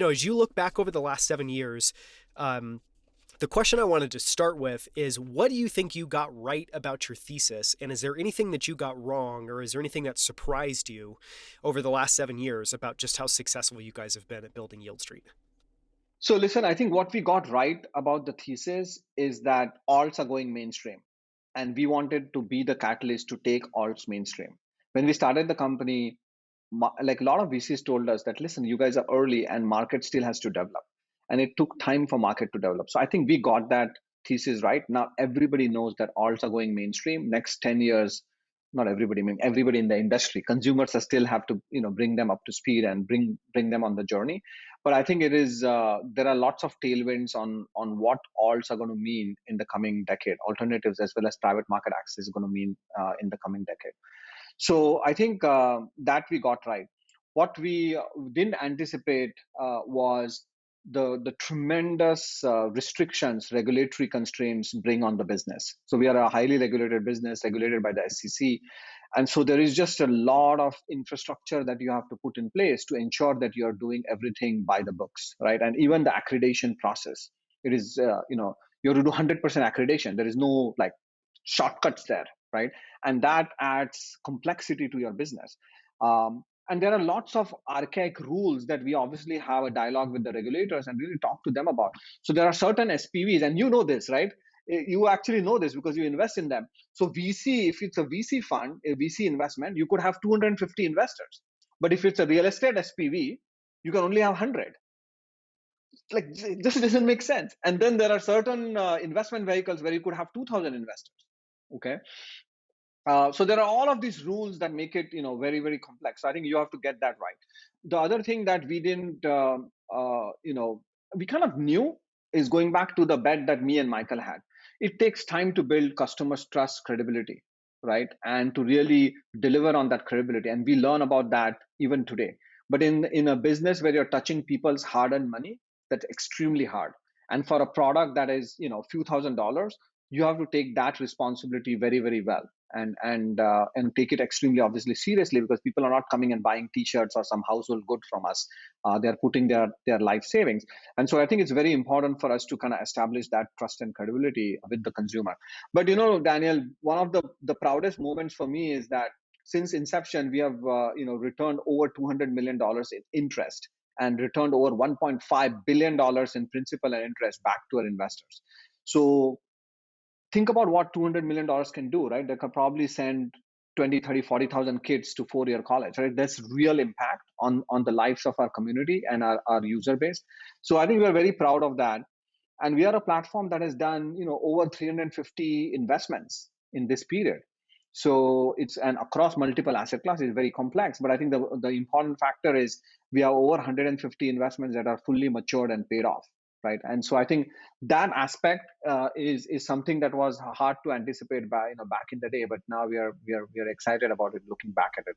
As you look back over the last 7 years, um, the question I wanted to start with is, what do you think you got right about your thesis? And is there anything that you got wrong, or is there anything that surprised you over the last 7 years about just how successful you guys have been at building Yieldstreet? So listen, I think what we got right about the thesis is that alts are going mainstream. And we wanted to be the catalyst to take alts mainstream. When we started the company, like a lot of VCs told us that, listen, you guys are early and market still has to develop. And it took time for market to develop. So I think we got that thesis right. Now everybody knows that alts are going mainstream. Next 10 years, not everybody, I mean everybody in the industry, consumers are still have to, bring them up to speed and bring them on the journey. But I think it is there are lots of tailwinds on what alts are going to mean in the coming decade. Alternatives as well as private market access is going to mean in the coming decade. So I think that we got right. What we didn't anticipate was the tremendous restrictions, regulatory constraints bring on the business. So we are a highly regulated business, regulated by the SEC, and so there is just a lot of infrastructure that you have to put in place to ensure that you are doing everything by the books, right? And even the accreditation process, it is you have to do 100% accreditation. There is no like shortcuts there, right? And that adds complexity to your business. And there are lots of archaic rules that we obviously have a dialogue with the regulators and really talk to them about. So there are certain SPVs, and you know this, right? You actually know this because you invest in them. So VC, if it's a VC fund, a VC investment, you could have 250 investors. But if it's a real estate SPV, you can only have 100. Like, this doesn't make sense. And then there are certain investment vehicles where you could have 2,000 investors. Okay. So there are all of these rules that make it, very, very complex. So I think you have to get that right. The other thing that we didn't, we kind of knew is going back to the bet that me and Michael had. It takes time to build customers' trust, credibility, right, and to really deliver on that credibility. And we learn about that even today. But in a business where you're touching people's hard-earned money, that's extremely hard. And for a product that is, few $1,000s, you have to take that responsibility very, very well and take it extremely obviously seriously, because people are not coming and buying t-shirts or some household good from us. They're putting their life savings. And so I think it's very important for us to kind of establish that trust and credibility with the consumer. But Daniel, one of the proudest moments for me is that since inception we have returned over $200 million in interest and returned over $1.5 billion in principal and interest back to our investors. So think about what $200 million can do, right? They could probably send 20, 30, 40,000 kids to 4-year college, right? That's real impact on the lives of our community and our user base. So I think we're very proud of that. And we are a platform that has done, over 350 investments in this period. So it's and across multiple asset classes, very complex. But I think the important factor is we have over 150 investments that are fully matured and paid off, right? And so I think that aspect is something that was hard to anticipate back in the day. But now we are excited about it, looking back at it.